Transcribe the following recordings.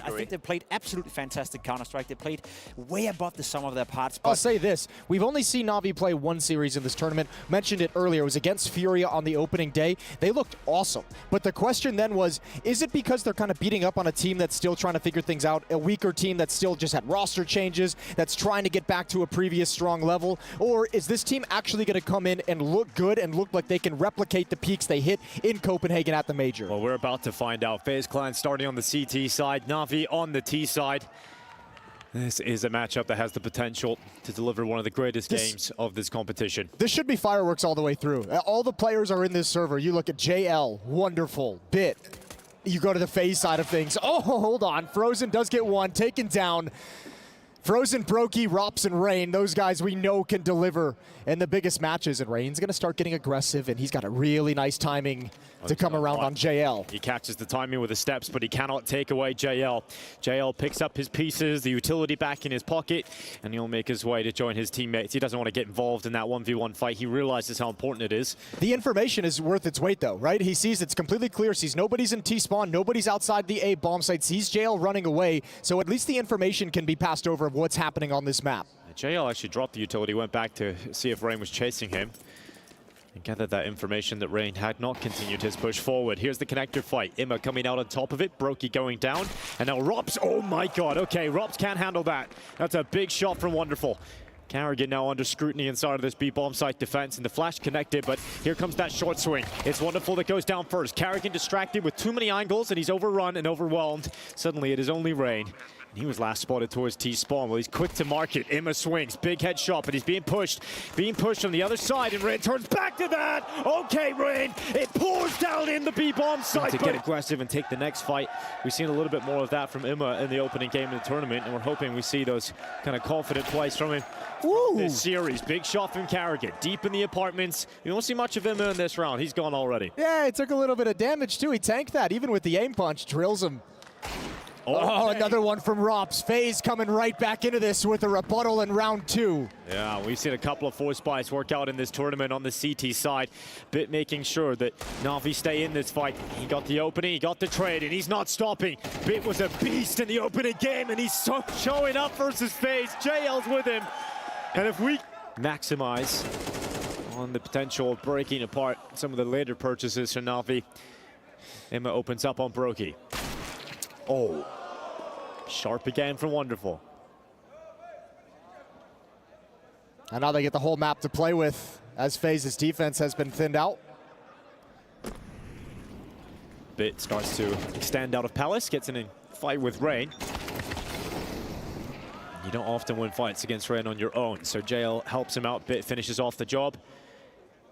said, I think they played absolutely fantastic Counter-Strike. They played way above the sum of their parts. I'll say this. We've only seen NAVI play one series in this tournament. Mentioned it earlier. It was against Furia on the opening day. They looked awesome. But the question then was, is it because they're kind of beating up on a team that's still trying to figure things out, a weaker team that still just had roster changes, that's trying to get back to a previous strong level? Or is this team actually going to come in and look good and look like they can replicate the peaks they hit in Copenhagen at the Major? Well, we're about to find out. FaZe Clan starting on the CT side, NAVI on the T side. This is a matchup that has the potential to deliver one of the greatest games of this competition. This should be fireworks all the way through. All the players are in this server. You look at JL, wonderful, Bit. You go to the FaZe side of things. Oh, hold on. Frozen does get one, taken down. Frozen, Brokey, Rops, and Rain, those guys we know can deliver in the biggest matches. And Rain's going to start getting aggressive, and he's got a really nice timing to come around on JL. He catches the timing with the steps, but he cannot take away JL. JL picks up his pieces, the utility back in his pocket, and he'll make his way to join his teammates. He doesn't want to get involved in that 1v1 fight. He realizes how important it is. The information is worth its weight, though, right? He sees it's completely clear, sees nobody's in T-spawn, nobody's outside the A bomb site, sees JL running away, so at least the information can be passed over of what's happening on this map. JL actually dropped the utility, went back to see if Rain was chasing him, and gathered that information that Rain had not continued his push forward. Here's the connector fight. Imma coming out on top of it, Brokey going down, and now Rops, oh my god, okay, Rops can't handle that. That's a big shot from Wonderful. Carrigan now under scrutiny inside of this B-bomb site defense, and the flash connected, but here comes that short swing. It's Wonderful that goes down first. Carrigan distracted with too many angles, and he's overrun and overwhelmed. Suddenly it is only Rain. He was last spotted towards T-spawn. Well, he's quick to market. Imma swings, big headshot, but he's being pushed from the other side, and Rain turns back to that. Okay, Rain, it pours down in the B-bomb site. To get aggressive and take the next fight. We've seen a little bit more of that from Imma in the opening game of the tournament, and we're hoping we see those kind of confident plays from him. This series. Big shot from Carrigan, deep in the apartments. You won't see much of Imma in this round. He's gone already. Yeah, it took a little bit of damage too. He tanked that, even with the aim punch, drills him. Oh, another one from Rops. FaZe coming right back into this with a rebuttal in round 2. Yeah, we've seen a couple of force buys work out in this tournament on the CT side. Bit making sure that NAVI stay in this fight. He got the opening, he got the trade, and he's not stopping. Bit was a beast in the opening game, and he's showing up versus FaZe. JL's with him. And if we maximize on the potential of breaking apart some of the later purchases from NAVI, Imma opens up on Brokey. Oh, sharp again from Wonderful. And now they get the whole map to play with as FaZe's defense has been thinned out. Bit starts to extend out of Palace, gets in a fight with Rain. You don't often win fights against Rain on your own, so JL helps him out. Bit finishes off the job.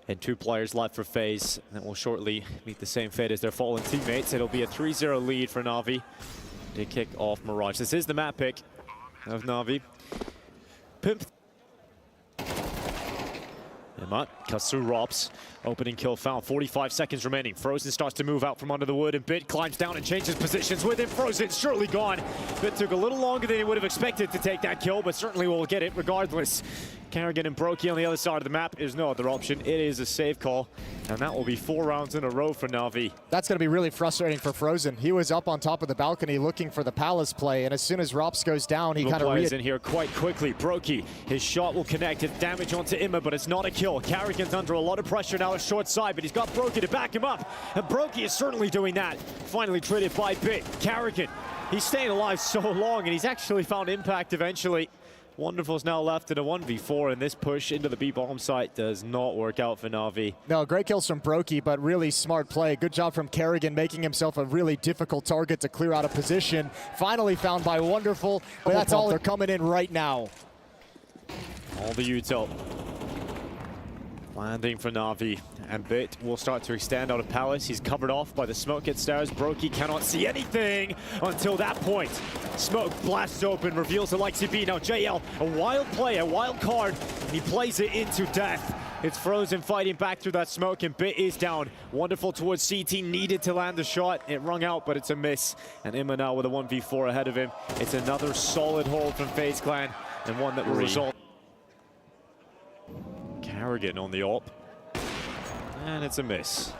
And 2 players left for FaZe that will shortly meet the same fate as their fallen teammates. It'll be a 3-0 lead for NAVI. They kick off Mirage. This is the map pick of NAVI. Pimp. Imma cuts through Rops. Opening kill found. 45 seconds remaining. Frozen starts to move out from under the wood, and Bit climbs down and changes positions with him. Frozen surely gone. Bit took a little longer than he would have expected to take that kill, but certainly will get it regardless. Carrigan and Brokey on the other side of the map. There's no other option. It is a save call, and that will be 4 rounds in a row for NAVI. That's going to be really frustrating for Frozen. He was up on top of the balcony looking for the Palace play, and as soon as Rops goes down, he kind of plays in here quite quickly. Brokey, his shot will connect. His damage onto Imma, but it's not a kill. Carrigan's under a lot of pressure now, a short side, but he's got Brokey to back him up, and Brokey is certainly doing that. Finally traded by Bit. Carrigan, he's staying alive so long, and he's actually found impact eventually. Wonderful's now left in a 1v4, and this push into the B-bomb site does not work out for NAVI. No, great kills from Brokey, but really smart play. Good job from Carrigan, making himself a really difficult target to clear out of position. Finally found by Wonderful, but that's all they're coming in right now. All the util. Landing for NAVI, and Bit will start to extend out of Palace. He's covered off by the smoke at stairs. Brokey cannot see anything until that point. Smoke blasts open, reveals the Lexi-B. Now JL, a wild play, a wild card, and he plays it into death. It's Frozen fighting back through that smoke, and Bit is down. Wonderful towards CT, needed to land the shot. It rung out, but it's a miss. And Imma now with a 1v4 ahead of him. It's another solid hold from FaZe Clan, and one that will result. Carrigan on the op, and it's a miss.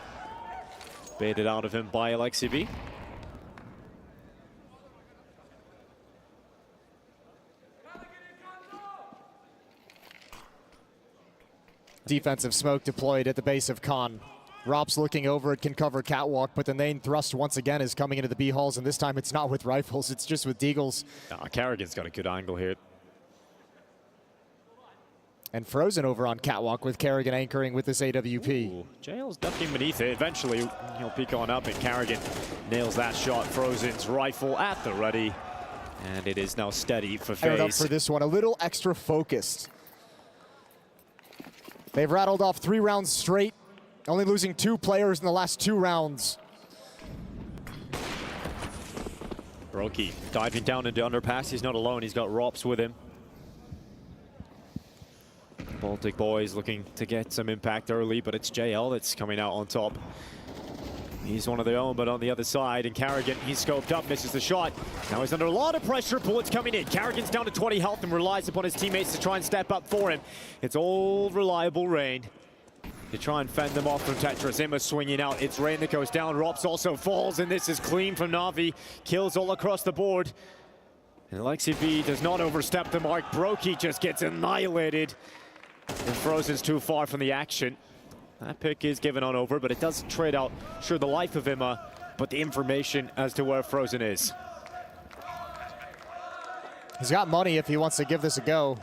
Baited out of him by Alexi-B. defensive smoke deployed at the base of Khan. Rop's looking over, it can cover Catwalk, but the main thrust once again is coming into the B halls, and this time it's not with rifles, it's just with deagles. Kerrigan's got a good angle here. And Frozen over on Catwalk with Kerrigan anchoring with this AWP. Ooh, JL's ducking beneath it. Eventually, he'll peek on up, and Kerrigan nails that shot. Frozen's rifle at the ready. And it is now steady for FaZe. Up for this one, a little extra focused. They've rattled off 3 rounds straight, only losing 2 players in the last 2 rounds. Brokey diving down into underpass. He's not alone. He's got Rops with him. Baltic boys looking to get some impact early, but it's JL that's coming out on top. He's one of their own, but on the other side, and Kerrigan, he's scoped up, misses the shot. Now he's under a lot of pressure, bullets coming in. Kerrigan's down to 20 health and relies upon his teammates to try and step up for him. It's all reliable Rain to try and fend them off from Tetris. Emma swinging out, it's Rain that goes down. Rops also falls, and this is clean from Navi. Kills all across the board. And Alexi B does not overstep the mark. Brokey just gets annihilated. And Frozen's too far from the action. That pick is given on over, but it does trade out, sure, the life of Emma, but the information as to where Frozen is. He's got money if he wants to give this a go.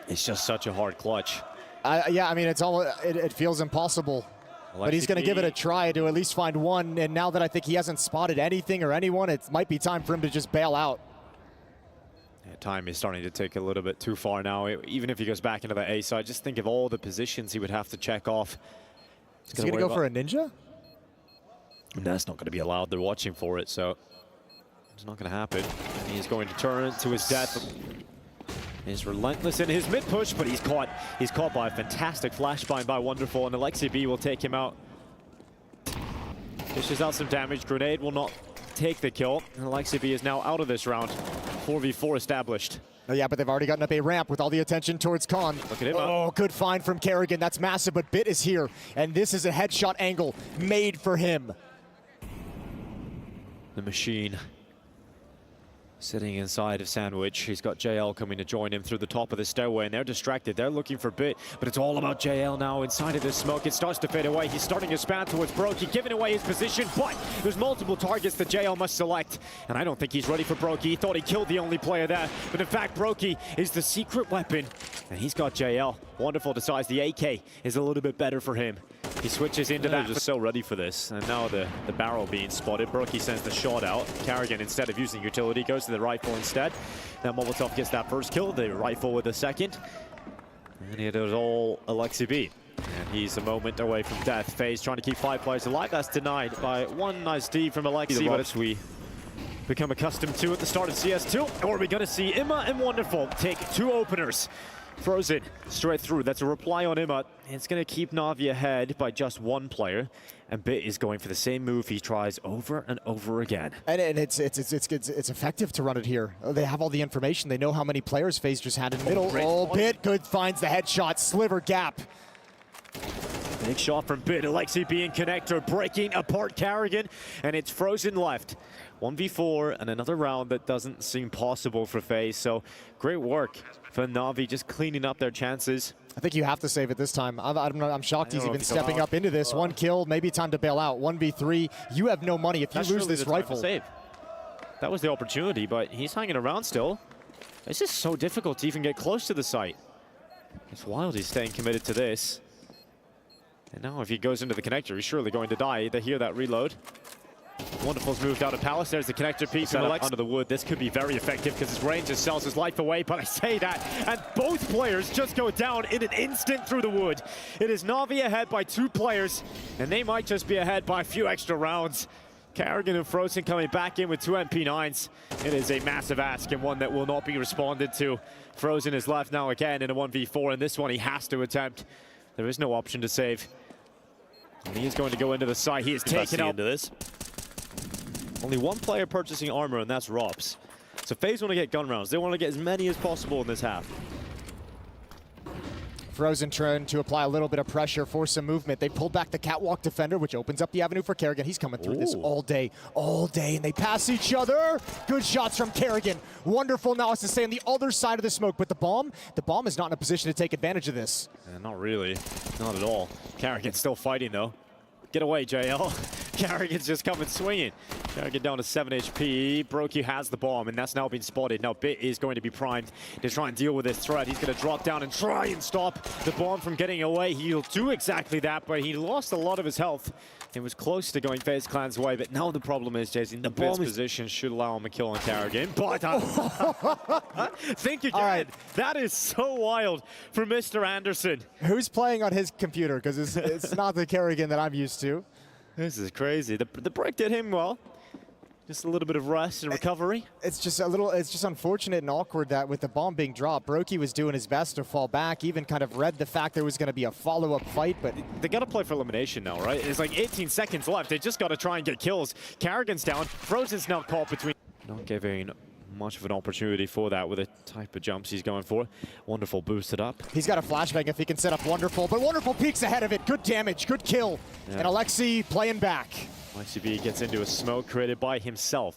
It's just such a hard clutch. Yeah, I mean, it feels impossible. But he's going to give it a try to at least find one, and now that I think he hasn't spotted anything or anyone, it might be time for him to just bail out. Time is starting to take a little bit too far now. Even if he goes back into the A side, just think of all the positions he would have to check off. Is he going to go for a ninja? That's not going to be allowed. They're watching for it, so it's not going to happen. And he's going to turn to his death. He's relentless in his mid push, but he's caught. He's caught by a fantastic flashbang by Wonderful, and Alexi B will take him out. Dishes out some damage. Grenade will not take the kill, and Alexi B is now out of this round. 4v4 established. Oh, yeah, but they've already gotten up a ramp with all the attention towards Khan. Look at him. Oh, good find from Kerrigan. That's massive, but Bit is here, and this is a headshot angle made for him. The machine sitting inside of Sandwich. He's got JL coming to join him through the top of the stairway, and they're distracted. They're looking for Bit, but it's all about JL now inside of this smoke. It starts to fade away. He's starting to span towards Brokey, giving away his position, but there's multiple targets that JL must select, and I don't think he's ready for Brokey. He thought he killed the only player there, but in fact, Brokey is the secret weapon, and he's got JL. Wonderful decides the AK is a little bit better for him. He switches into that. Just so ready for this, and now the barrel being spotted. Brokey sends the shot out. Kerrigan, instead of using utility, goes to the rifle instead. Now Molotov gets that first kill, the rifle with the second. And it is all Alexi B. And he's a moment away from death. FaZe trying to keep 5 players alive. That's denied by one nice D from Alexi. But as we become accustomed to at the start of CS2, or are we going to see Imma and Wonderful take 2 openers? Frozen straight through. That's a reply on Imma. It's going to keep Navi ahead by just 1 player. And Bit is going for the same move he tries over and over again. And it's effective to run it here. They have all the information. They know how many players FaZe just had in the middle. Oh, Bit good finds the headshot. Sliver gap. Big shot from Bit. Alexi being connector, breaking apart Kerrigan, and it's Frozen left. 1v4 and another round that doesn't seem possible for FaZe. So great work for Navi, just cleaning up their chances. I think you have to save it this time. I'm shocked he's even stepping up into this. 1 kill, maybe time to bail out. 1v3, you have no money if you lose this rifle. Save. That was the opportunity, but he's hanging around still. It's just so difficult to even get close to the site. It's wild he's staying committed to this. And now if he goes into the connector, he's surely going to die. They hear that reload. Wonderful's moved out of Palace. There's the connector piece under the wood. This could be very effective because his range just sells his life away, but I say that, and both players just go down in an instant through the wood. It is Navi ahead by 2 players, and they might just be ahead by a few extra rounds. Kerrigan and Frozen coming back in with 2 MP9s. It is a massive ask and one that will not be responded to. Frozen is left now again in a 1v4, and this one he has to attempt. There is no option to save. And he is going to go into the site. He is taken out into this. Only 1 player purchasing armor, and that's Rops. So FaZe want to get gun rounds. They want to get as many as possible in this half. Frozen trying to apply a little bit of pressure, force some movement. They pulled back the catwalk defender, which opens up the avenue for Kerrigan. He's coming through this all day, and they pass each other. Good shots from Kerrigan. Wonderful analysis to stay on the other side of the smoke, but the bomb is not in a position to take advantage of this. Not really, not at all. Kerrigan's still fighting though. Get away, JL. Kerrigan's just coming swinging. Kerrigan down to 7 HP. Brokey has the bomb, and that's now been spotted. Now Bit is going to be primed to try and deal with this threat. He's going to drop down and try and stop the bomb from getting away. He'll do exactly that, but he lost a lot of his health. It was close to going FaZe Clan's way, but now the problem is, Jason, the bomb's position should allow him a kill on Kerrigan. But think again. Right. That is so wild for Mr. Anderson. Who's playing on his computer? Because it's not the Kerrigan that I'm used to. This is crazy. The break did him well. Just a little bit of rest and recovery. It's just unfortunate and awkward that with the bomb being dropped, Brokey was doing his best to fall back, even kind of read the fact there was going to be a follow-up fight, but... They got to play for elimination now, right? It's like 18 seconds left. They just got to try and get kills. Kerrigan's down. Frozen's now caught between... Not giving much of an opportunity for that with the type of jumps he's going for. Wonderful boosted up. He's got a flashbang if he can set up Wonderful, but Wonderful peeks ahead of it. Good damage, good kill. Yeah. And Alexi playing back. YCB gets into a smoke created by himself.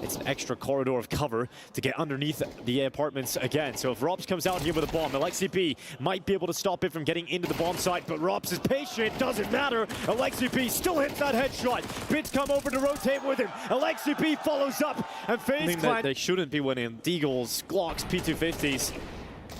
It's an extra corridor of cover to get underneath the apartments again. So if Robs comes out here with a bomb, Alexi B might be able to stop it from getting into the bomb site, but Robs is patient, doesn't matter. Alexi B still hits that headshot. Bits come over to rotate with him. Alexi B follows up, and FaZe Clan... They shouldn't be winning. Deagles, Glocks, P250s.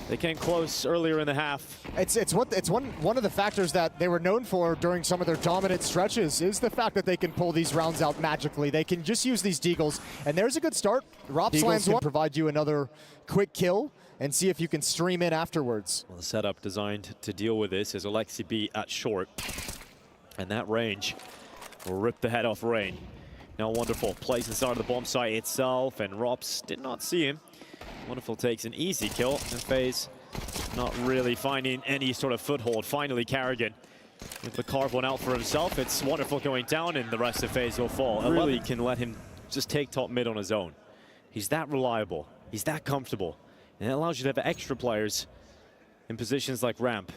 They came close earlier in the half. It's one of the factors that they were known for during some of their dominant stretches is the fact that they can pull these rounds out magically. They can just use these Deagles, and there's a good start. Ropslands can provide you another quick kill and see if you can stream in afterwards. Well, the setup designed to deal with this is Alexi B at short, and that range will rip the head off Rain. Now Wonderful plays inside of the bomb site itself, and Rops did not see him. Wonderful takes an easy kill, and FaZe not really finding any sort of foothold. Finally, Kerrigan able to carve one out for himself. It's Wonderful going down, and the rest of FaZe will fall. Really can let him just take top mid on his own. He's that reliable. He's that comfortable. And it allows you to have extra players in positions like ramp.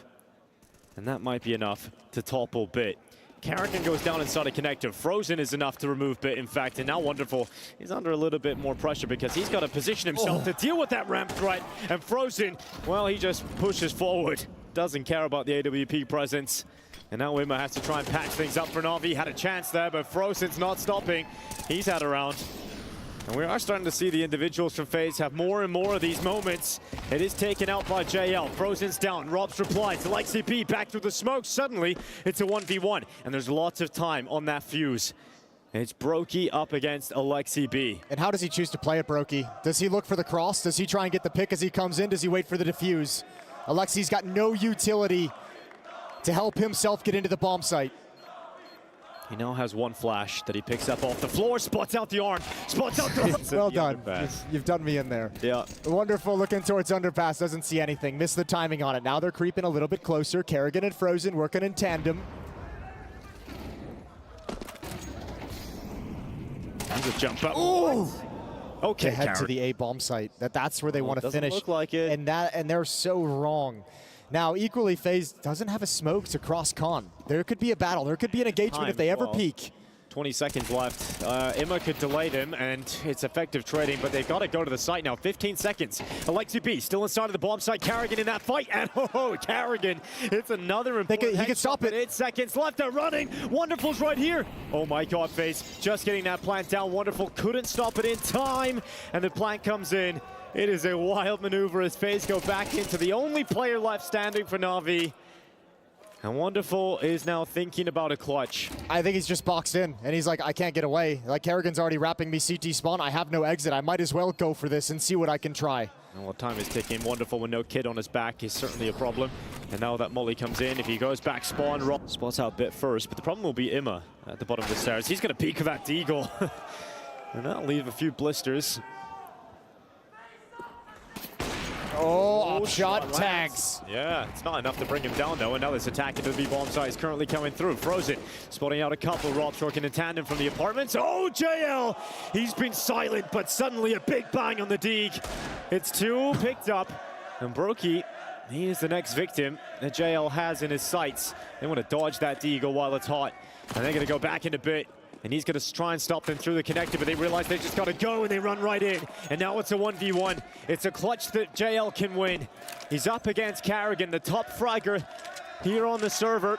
And that might be enough to topple Bit. Kerrigan goes down inside a connector. Frozen is enough to remove Bit, in fact, and now Wonderful is under a little bit more pressure because he's got to position himself to deal with that ramp threat. And Frozen, well, he just pushes forward. Doesn't care about the AWP presence. And now Wimmer has to try and patch things up for NAVI. Had a chance there, but Frozen's not stopping. He's had a round. And we are starting to see the individuals from FaZe have more and more of these moments. It is taken out by JL. Frozen's down. Robs replies. Alexi B back through the smoke. Suddenly, it's a 1v1. And there's lots of time on that fuse. And it's Brokey up against Alexi B. And how does he choose to play it, Brokey? Does he look for the cross? Does he try and get the pick as he comes in? Does he wait for the defuse? Alexi's got no utility to help himself get into the bomb site. He now has one flash that he picks up off the floor, spots out the arm, spots out the... Well done. You've done me in there. Yeah. Wonderful looking towards underpass, doesn't see anything. Missed the timing on it. Now they're creeping a little bit closer. Kerrigan and Frozen working in tandem. He's a jump up. Ooh! Okay, they head to the A bomb site. That's where they want to finish. Look like it. And they're so wrong. Now, equally, FaZe doesn't have a smoke to cross con. There could be a battle. There could be an engagement if they ever peak. 20 seconds left. Imma could delay them, and it's effective trading, but they've got to go to the site now. 15 seconds. Alexi B still inside of the bomb site. Kerrigan in that fight, and Kerrigan, it's another important he can stop it. 8 seconds left. They're running. Wonderful's right here. Oh my God, FaZe just getting that plant down. Wonderful couldn't stop it in time, and the plant comes in. It is a wild maneuver as FaZe go back into the only player left standing for NAVI. And Wonderful is now thinking about a clutch. I think he's just boxed in, and he's like, I can't get away. Like, Kerrigan's already wrapping me CT spawn. I have no exit. I might as well go for this and see what I can try. And while time is ticking, Wonderful with no kid on his back is certainly a problem. And now that Molly comes in, if he goes back spawn, Rob spots out Bit first. But the problem will be Imma at the bottom of the stairs. He's going to peek that Deagle. And that'll leave a few blisters. Oh, shot tags. Yeah, it's not enough to bring him down, though. And now this attack into the B-bomb site is currently coming through. Frozen, spotting out a couple. Robs working in tandem from the apartments. Oh, JL! He's been silent, but suddenly a big bang on the Deeg. It's two picked up. And Brokey He is the next victim that JL has in his sights. They want to dodge that deagle while it's hot. And they're going to go back in a bit. And he's going to try and stop them through the connector, but they realize they just got to go, and they run right in. And now it's a 1v1. It's a clutch that JL can win. He's up against Carrigan, the top fragger here on the server.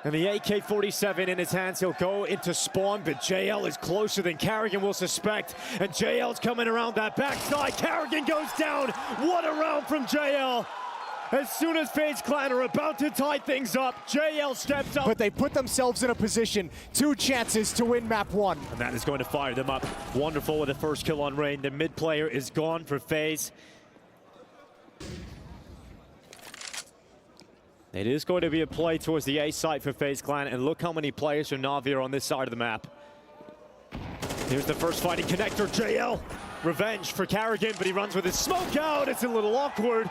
And the AK-47 in his hands, he'll go into spawn, but JL is closer than Carrigan will suspect. And JL's coming around that backside. Carrigan goes down. What a round from JL. As soon as FaZe Clan are about to tie things up, JL steps up. But they put themselves in a position, 2 chances to win map 1. And that is going to fire them up. Wonderful with the first kill on Rain. The mid player is gone for FaZe. It is going to be a play towards the A site for FaZe Clan, and look how many players from NAVI are on this side of the map. Here's the first fighting connector, JL. Revenge for Carrigan, but he runs with his smoke out. It's a little awkward.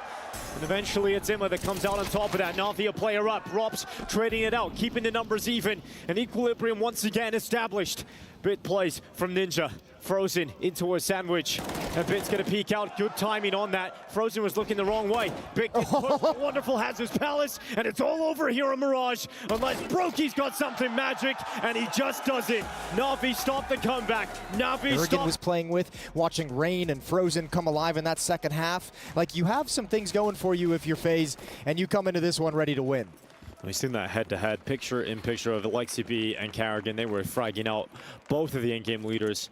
And eventually it's Imma that comes out on top of that. NAVI a player up. Rops trading it out, keeping the numbers even. And equilibrium once again established. Bit plays from Ninja. Frozen into a sandwich. And Bit's gonna peek out. Good timing on that. Frozen was looking the wrong way. Bit gets pushed. Wonderful has his palace. And it's all over here on Mirage. Unless Brokey's got something magic. And he just doesn't. NAVI stopped the comeback. NAVI stopped. was playing with, watching Rain and Frozen come alive in that second half. Like, you have some things going for you if you're FaZe, and you come into this one ready to win. We've seen that head-to-head, picture-in-picture of Alexi B and Carrigan. They were fragging out both of the in-game leaders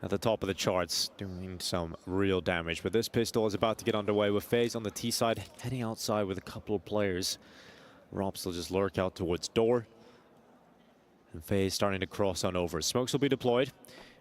at the top of the charts, doing some real damage. But this pistol is about to get underway with FaZe on the T side, heading outside with a couple of players. Rops will just lurk out towards door. And FaZe starting to cross on over. Smokes will be deployed.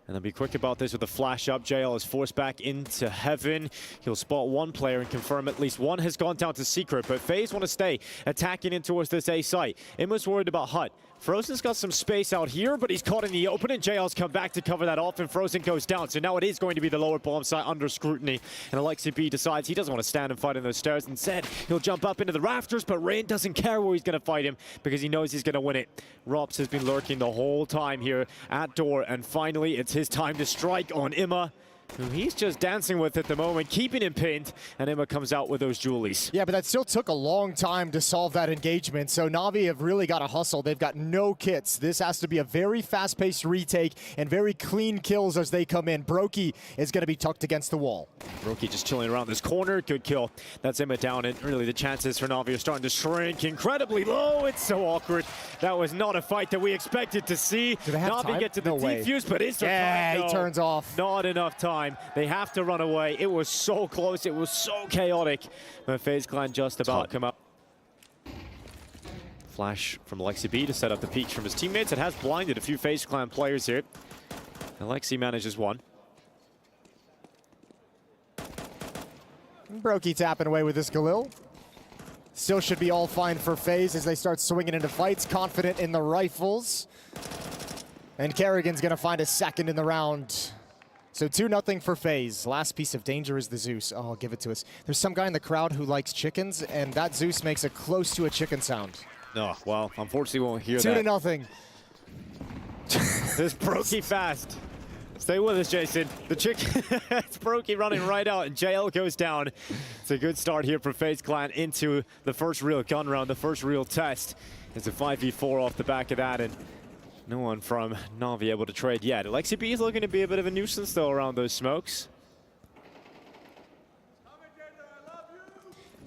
And they'll be quick about this with the flash up. JL is forced back into heaven. He'll spot one player and confirm at least one has gone down to secret. But FaZe want to stay attacking in towards this A site. Imma's worried about Hut. Frozen's got some space out here, but he's caught in the open, and JL's come back to cover that off, and Frozen goes down. So now it is going to be the lower bomb site under scrutiny. And Alexi B decides he doesn't want to stand and fight in those stairs. Instead, he'll jump up into the rafters, but Rain doesn't care where he's going to fight him because he knows he's going to win it. Rops has been lurking the whole time here at door, and finally it's his time to strike on Imma, who he's just dancing with at the moment, keeping him pinned, and Imma comes out with those Julies. Yeah, but that still took a long time to solve that engagement, so Navi have really got to hustle. They've got no kits. This has to be a very fast-paced retake and very clean kills as they come in. Brokey is going to be tucked against the wall. Brokey just chilling around this corner. Good kill. That's Imma down, and really the chances for Navi are starting to shrink incredibly low. It's so awkward. That was not a fight that we expected to see. Navi get to the defuse, but is there time? He turns off. Not enough time. They have to run away. It was so close. It was so chaotic. But FaZe Clan just about come up. Flash from Alexi B to set up the peaks from his teammates. It has blinded a few FaZe Clan players here. Alexi manages one. Brokey tapping away with this Galil. Still should be all fine for FaZe as they start swinging into fights, confident in the rifles. And Carrigan's going to find a second in the round. So 2-0 for FaZe. Last piece of danger is the Zeus. Oh, give it to us. There's some guy in the crowd who likes chickens, and that Zeus makes it close to a chicken sound. Oh, well, unfortunately we won't hear that. 2-0. This Brokey fast. Stay with us, Jason. The chicken, it's Brokey running right out, and JL goes down. It's a good start here for FaZe Clan into the first real gun round, the first real test. It's a 5v4 off the back of that, and no one from Navi able to trade yet. Alexi B is looking to be a bit of a nuisance, though, around those smokes.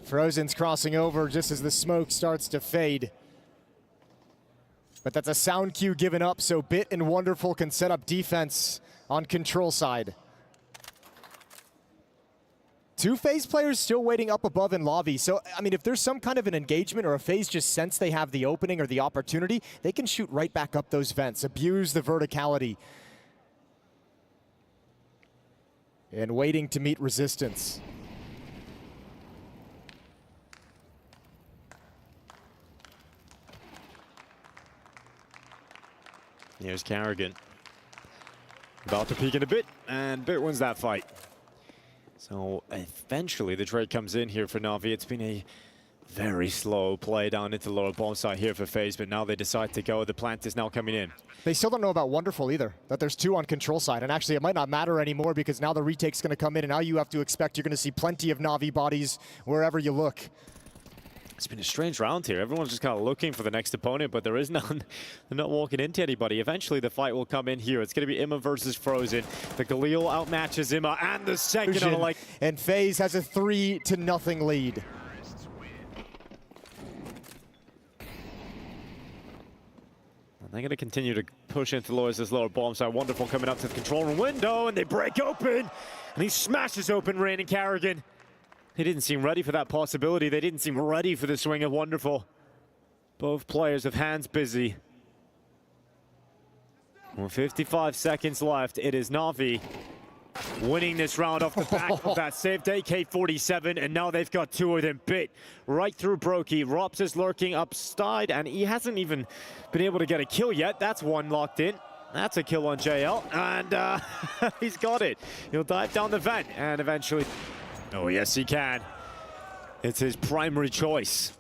Frozen's crossing over just as the smoke starts to fade. But that's a sound cue given up, so Bit and Wonderful can set up defense on control side. 2 FaZe players still waiting up above in lobby. So, I mean, if there's some kind of an engagement or a FaZe just sense they have the opening or the opportunity, they can shoot right back up those vents, abuse the verticality. And waiting to meet resistance. Here's Carrigan. About to peek in a Bit, and Bit wins that fight. So eventually the trade comes in here for Navi. It's been a Very slow play down into the lower bomb site here for FaZe, but now they decide to go. The plant is now coming in. They still don't know about Wonderful either, that there's 2 on control side. And actually, it might not matter anymore because now the retake's going to come in, and now you have to expect you're going to see plenty of Navi bodies wherever you look. It's been a strange round here. Everyone's just kind of looking for the next opponent, but there is none. They're not walking into anybody. Eventually, the fight will come in here. It's going to be Imma versus Frozen. The Galil outmatches Imma, and the second on like. And FaZe has a 3-0 lead. They're going to continue to push into this lower bomb side. Wonderful coming up to the control room window, and they break open, and he smashes open Rain and Carrigan. They didn't seem ready for that possibility. They didn't seem ready for the swing of Wonderful. Both players have hands busy. Well, 55 seconds left. It is Navi winning this round off the back of that saved AK-47, and now they've got 2 of them bit right through Brokey. Rops is lurking upside, and he hasn't even been able to get a kill yet. That's one locked in. That's a kill on JL, and he's got it. He'll dive down the vent, and eventually... Oh, yes, he can. It's his primary choice.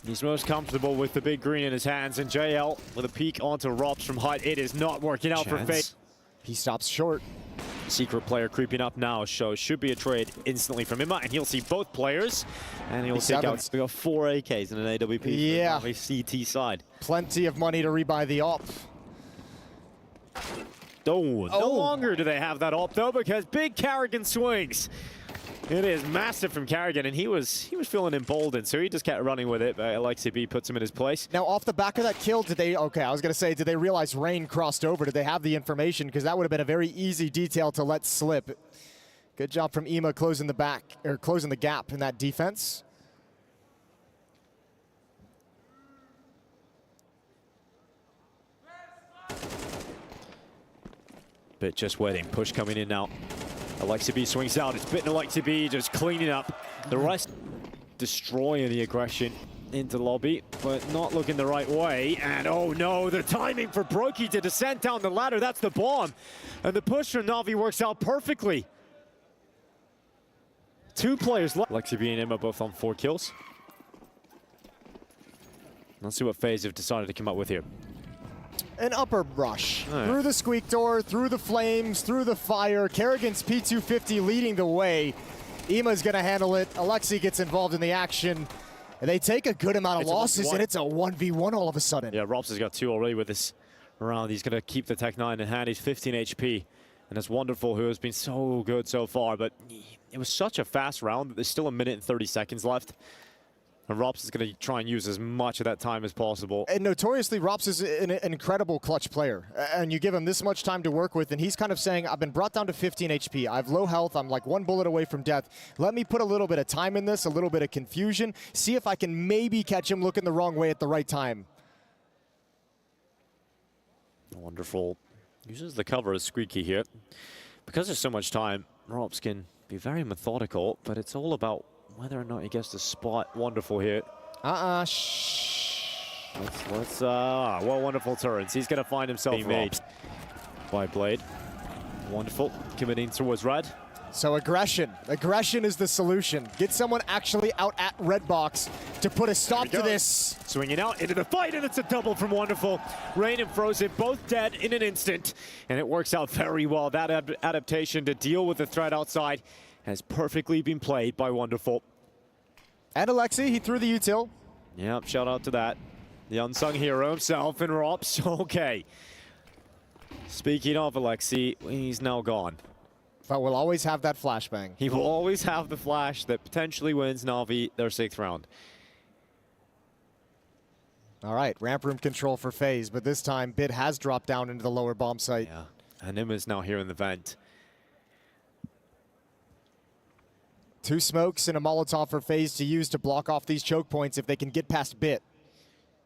He's most comfortable with the big green in his hands, and JL with a peek onto Rops from height. It is not working out for FaZe. He stops short. Secret player creeping up now, so should be a trade instantly from Imma, and he'll see both players, and he'll take out. We got 4 AKs and an AWP. Yeah. For the CT side. Plenty of money to rebuy the op. Oh, no longer do they have that op though, because big Carrigan swings. It is massive from Carrigan, and he was feeling emboldened, so he just kept running with it, but Alexi B puts him in his place. Now, off the back of that kill, did they, okay, I was going to say, did they realize Rain crossed over? Did they have the information? Because that would have been a very easy detail to let slip. Good job from Imma closing the gap in that defense. Bit just waiting, push coming in now. Alexi B swings out, it's Bit and Alexi B just cleaning up. The rest destroying the aggression into the lobby, but not looking the right way. And oh no, the timing for Brokey to descend down the ladder, that's the bomb. And the push from Navi works out perfectly. 2 players left. Alexi B and Imma both on 4 kills. Let's see what FaZe have decided to come up with here. An upper rush. Through the squeak door, through the flames, through the fire. Kerrigan's P250 leading the way. Imma's gonna handle it. Alexi gets involved in the action. And they take a good amount of losses, and it's a 1v1 all of a sudden. Yeah, Robs has got 2 already with this round. He's gonna keep the Tech 9 in hand. He's 15 HP. And it's Wonderful, who has been so good so far, but it was such a fast round that there's still 1 minute and 30 seconds left. And Rops is going to try and use as much of that time as possible. And notoriously, Rops is an incredible clutch player. And you give him this much time to work with, and he's kind of saying, I've been brought down to 15 HP. I have low health. I'm like 1 bullet away from death. Let me put a little bit of time in this, a little bit of confusion, see if I can maybe catch him looking the wrong way at the right time. Wonderful. Uses the cover as Squeaky here. Because there's so much time, Rops can be very methodical, but it's all about whether or not he gets the spot. Wonderful here. Well, Wonderful turns. He's going to find himself made by Blade. Wonderful committing towards red. So aggression. Aggression is the solution. Get someone actually out at red box to put a stop to this. Swinging out into the fight, and it's a double from Wonderful. Rain and Frozen both dead in an instant, and it works out very well. That adaptation to deal with the threat outside has perfectly been played by Wonderful. And Alexi, he threw the util. Yep, shout out to that. The unsung hero himself and Rops. Okay. Speaking of Alexi, he's now gone. But we'll always have that flashbang. He will always have the flash that potentially wins Navi their 6th round. All right, ramp room control for FaZe, but this time Bit has dropped down into the lower bomb site. Yeah, and Imma's now here in the vent. 2 smokes and a Molotov for FaZe to use to block off these choke points if they can get past Bit.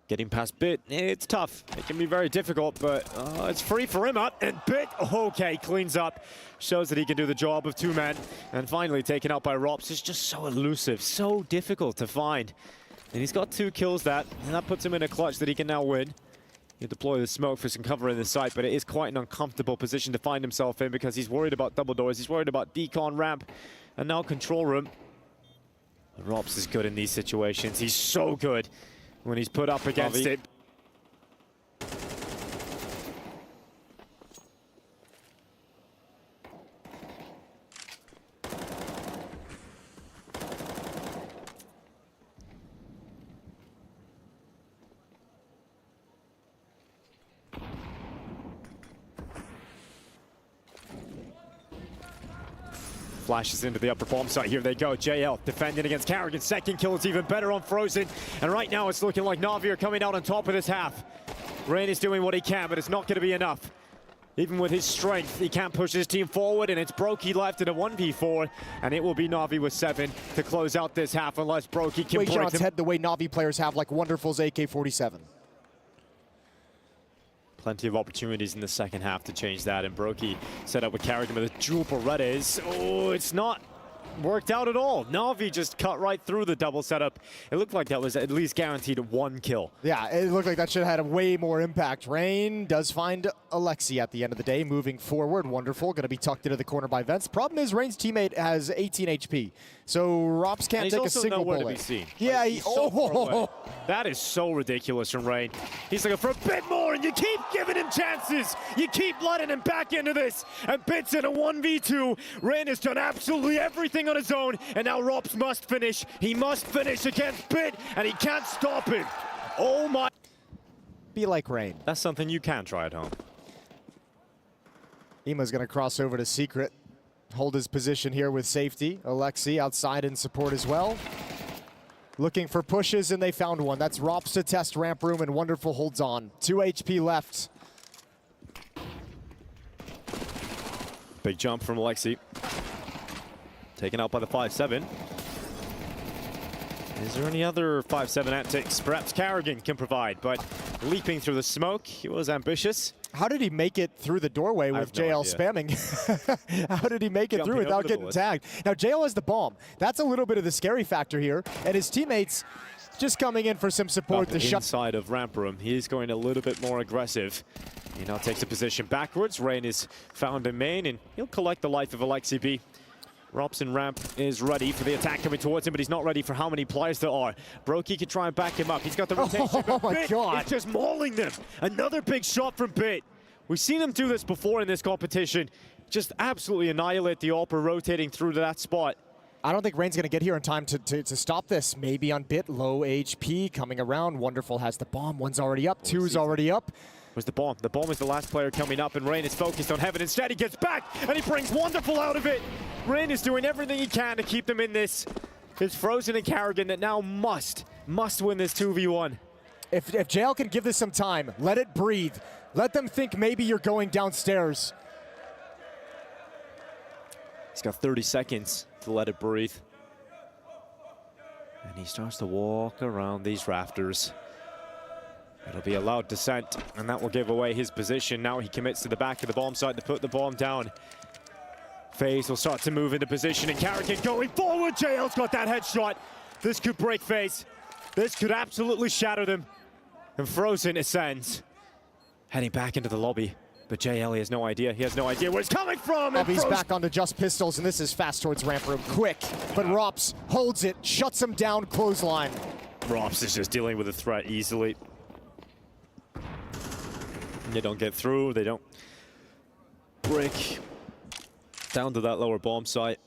Getting past Bit, it's tough. It can be very difficult, but it's free for Imma, and Bit, okay, cleans up. Shows that he can do the job of 2 men. And finally taken out by Rops. Is just so elusive, so difficult to find. And he's got 2 kills and that puts him in a clutch that he can now win. He'll deploy the smoke for some cover in the site, but it is quite an uncomfortable position to find himself in because he's worried about double doors, he's worried about decon ramp, and now control room. Rops is good in these situations. He's so good when he's put up against it. Flashes into the upper bomb site. Here they go. JL defending against Carrigan. Second kill is even better on Frozen. And right now it's looking like NAVI are coming out on top of this half. Rain is doing what he can, but it's not going to be enough. Even with his strength, he can't push his team forward, and it's Brokey left in a 1v4, and it will be NAVI with 7 to close out this half unless Brokey can break shots head the way NAVI players have, like Wonderful's AK-47. Plenty of opportunities in the second half to change that, and Brokey set up with Carrigan with a dual Berettas. Oh, it's not worked out at all. NAVI just cut right through the double setup. It looked like that was at least guaranteed 1 kill. Yeah, it looked like that should have had a way more impact. Rain does find Alexi at the end of the day, moving forward. Wonderful, going to be tucked into the corner by Vents. Problem is, Rain's teammate has 18 HP, so Rops can't take a single bullet. To be seen. Yeah, like, that is so ridiculous from Rain. He's looking for a bit more, and you keep giving him chances. You keep letting him back into this, and Bit's in a 1v2. Rain has done absolutely everything on his own, and now Rops must finish. He must finish against Bit, and he can't stop it. Oh my. Be like Rain. That's something you can try at home. Ima's going to cross over to Secret. Hold his position here with safety. Alexi outside in support as well. Looking for pushes, and they found one. That's Rops to test ramp room, and Wonderful holds on. 2 HP left. Big jump from Alexi. Taken out by the 5-7. Is there any other 5-7 antics perhaps Carrigan can provide? But leaping through the smoke, he was ambitious. How did he make it through the doorway with JL spamming? How did he make it through without getting tagged? Now, JL has the bomb. That's a little bit of the scary factor here. And his teammates just coming in for some support to shut. Inside of ramp room, he's going a little bit more aggressive. He now takes a position backwards. Rain is found in main, and he'll collect the life of Alexi B. Robson ramp is ready for the attack coming towards him, but he's not ready for how many players there are. Brokey can try and back him up. He's got the rotation. Oh my God. He's just mauling them. Another big shot from Bit. We've seen him do this before in this competition. Just absolutely annihilate the AWPer rotating through to that spot. I don't think Rain's going to get here in time to stop this. Maybe on Bit, low HP, coming around. Wonderful has the bomb. One's already up, two's already up. Where's the bomb? The bomb is the last player coming up, and Rain is focused on Heaven. Instead, he gets back, and he brings Wonderful out of it. Rain is doing everything he can to keep them in this. It's Frozen and Carrigan that now must win this 2v1. If JL can give this some time, let it breathe. Let them think maybe you're going downstairs. He's got 30 seconds to let it breathe. And he starts to walk around these rafters. It'll be a loud descent, and that will give away his position. Now he commits to the back of the bomb site to put the bomb down. FaZe will start to move into position, and Carrigan going forward. JL's got that headshot. This could break FaZe. This could absolutely shatter them. And Frozen ascends, heading back into the lobby. But JL, he has no idea. He has no idea where it's coming from. And he's back onto just pistols, and this is fast towards ramp room. Quick, but Rops holds it, shuts him down, clothesline. Rops is just dealing with the threat easily. They don't get through. They don't break down to that lower bomb site.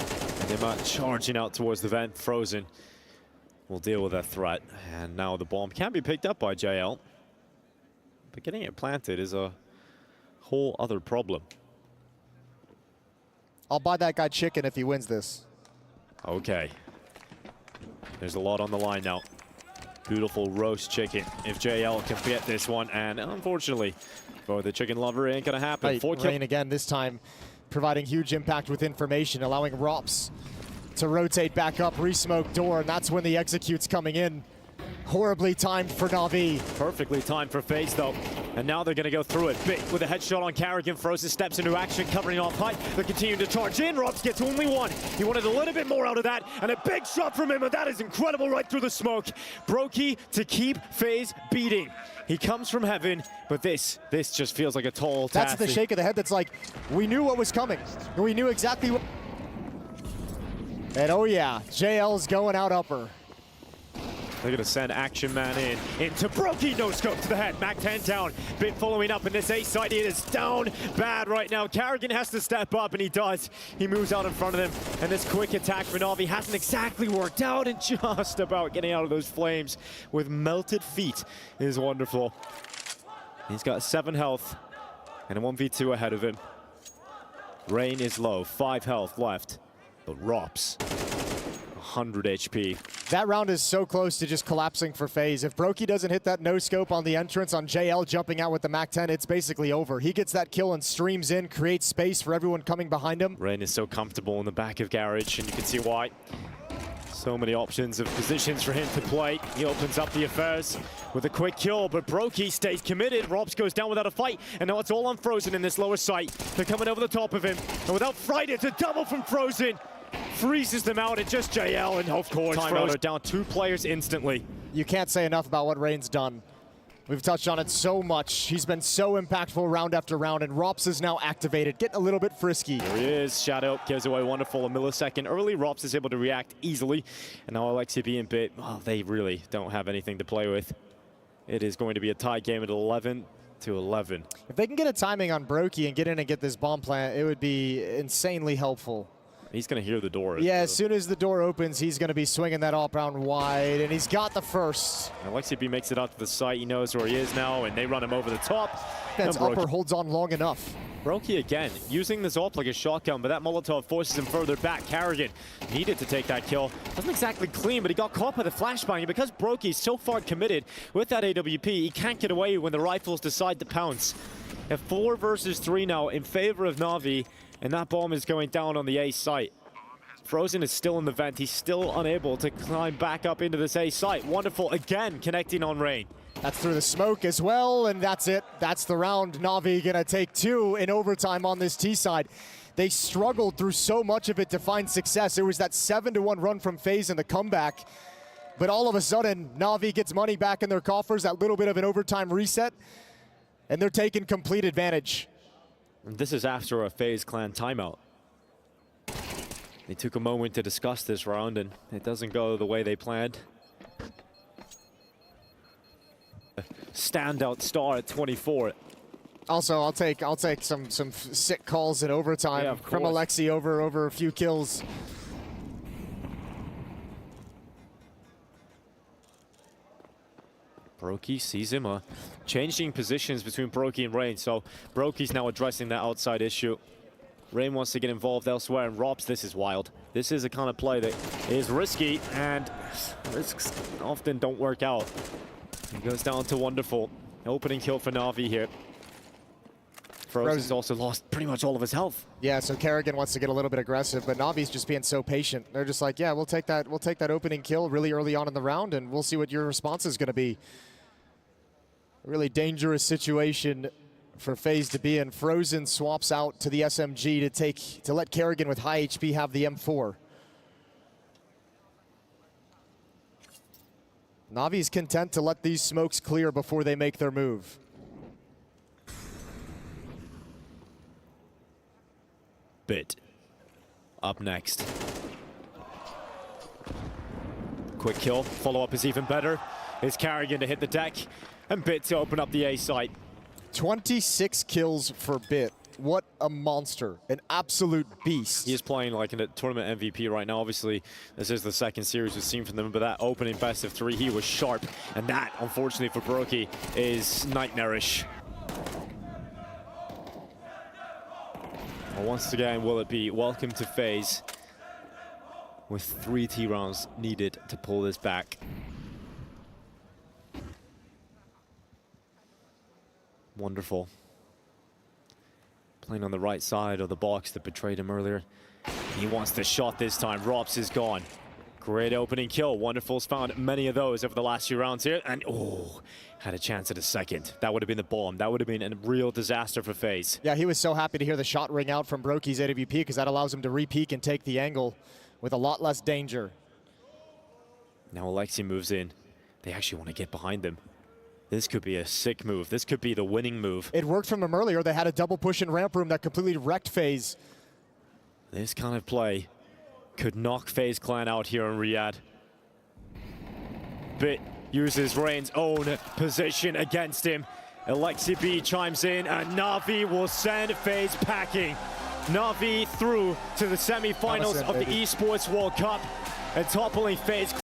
And they're charging out towards the vent. Frozen will deal with that threat. And now the bomb can be picked up by JL. But getting it planted is a whole other problem. I'll buy that guy chicken if he wins this. Okay. There's a lot on the line now. Beautiful roast chicken if JL can get this one, and unfortunately for the chicken lover, it ain't gonna happen. Rain again, this time providing huge impact with information, allowing Rops to rotate back up, re-smoke door, and that's when the execute's coming in. Horribly timed for NAVI. Perfectly timed for FaZe though. And now they're going to go through it. Bit with a headshot on Carrigan. Frozen steps into action, covering off height. They're continuing to charge in. Robs gets only one. He wanted a little bit more out of that. And a big shot from him, and that is incredible right through the smoke. Brokey to keep FaZe beating. He comes from heaven, but this just feels like a tall task. That's the shake of the head that's like, we knew what was coming. We knew exactly what... And oh yeah, JL's going out upper. They're going to send Action Man into Brokey, no scope to the head. Mac 10 down. Bit following up in this A side. It is down bad right now. Carrigan has to step up, and he does. He moves out in front of them, and this quick attack for NAVI hasn't exactly worked out, and just about getting out of those flames with melted feet is wonderful. He's got 7 health and a 1v2 ahead of him. Rain is low, 5 health left, but Rops 100 HP. That round is so close to just collapsing for FaZe. If Brokey doesn't hit that no-scope on the entrance on JL jumping out with the Mac 10, it's basically over. He gets that kill and streams in, creates space for everyone coming behind him. Rain is so comfortable in the back of Garage, and you can see why. So many options of positions for him to play. He opens up the affairs with a quick kill, but Brokey stays committed. Robs goes down without a fight, and now it's all on Frozen in this lower site. They're coming over the top of him, and without fright, it's a double from Frozen. Freezes them out at just JL, and of course, Frozen are down 2 players instantly. You can't say enough about what Rain's done. We've touched on it so much. He's been so impactful round after round, and Rops is now activated, getting a little bit frisky. Here he is. Shadow gives away wonderful. A millisecond early. Rops is able to react easily. And now Alexi B and Bit, well, they really don't have anything to play with. It is going to be a tie game at 11-11. If they can get a timing on Brokey and get in and get this bomb plant, it would be insanely helpful. He's going to hear the door. Yeah, as soon as the door opens, he's going to be swinging that all round wide, and he's got the first. Alexi B makes it out to the site. He knows where he is now, and they run him over the top. That's upper holds on long enough. Brokey again, using the Zop like a shotgun, but that Molotov forces him further back. Carrigan needed to take that kill. Wasn't exactly clean, but he got caught by the flashbang, and because Brokey's so far committed with that AWP, he can't get away when the rifles decide to pounce. A 4 versus 3 now in favor of NAVI, and that bomb is going down on the A site. Frozen is still in the vent. He's still unable to climb back up into this A site. Wonderful, again, connecting on Rain. That's through the smoke as well, and that's it. That's the round. NAVI gonna take 2 in overtime on this T side. They struggled through so much of it to find success. There was that 7-1 run from FaZe in the comeback, but all of a sudden, NAVI gets money back in their coffers, that little bit of an overtime reset, and they're taking complete advantage. And this is after a FaZe clan timeout. They took a moment to discuss this round, and it doesn't go the way they planned. Standout star at 24. Also, I'll take some sick calls in overtime from Alexi over a few kills. Brokey sees him, changing positions between Brokey and Rain, so Brokey's now addressing that outside issue. Rain wants to get involved elsewhere, and Robs, this is wild. This is a kind of play that is risky, and risks often don't work out. He goes down to Wonderful. Opening kill for NAVI here. Frozen's also lost pretty much all of his health. Yeah, so Carrigan wants to get a little bit aggressive, but NAVI's just being so patient. They're just like, yeah, we'll take that opening kill really early on in the round, and we'll see what your response is going to be. A really dangerous situation for FaZe to be in. Frozen swaps out to the SMG to let Carrigan with high HP have the M4. Navi's content to let these smokes clear before they make their move. Bit up next. Quick kill. Follow-up is even better. It's Carrigan to hit the deck, and Bit to open up the A site. 26 kills for Bit. What a monster. An absolute beast. He is playing like a tournament MVP right now. Obviously, this is the second series we've seen from them, but that opening best of 3, he was sharp. And that, unfortunately for Brokey, is nightmarish. Well, once again, will it be welcome to FaZe with 3 T rounds needed to pull this back. Wonderful. Playing on the right side of the box that betrayed him earlier. He wants the shot this time. Robs is gone. Great opening kill. Wonderful's found many of those over the last few rounds here. And, oh, had a chance at a second. That would have been the bomb. That would have been a real disaster for FaZe. Yeah, he was so happy to hear the shot ring out from Brokey's AWP because that allows him to re-peek and take the angle with a lot less danger. Now Alexi moves in. They actually want to get behind them. This could be a sick move. This could be the winning move. It worked from them earlier. They had a double push in ramp room that completely wrecked FaZe. This kind of play could knock FaZe Clan out here in Riyadh. Bit uses Rain's own position against him. Alexi B chimes in, and Navi will send FaZe packing. Navi through to the semifinals of the Esports World Cup and toppling FaZe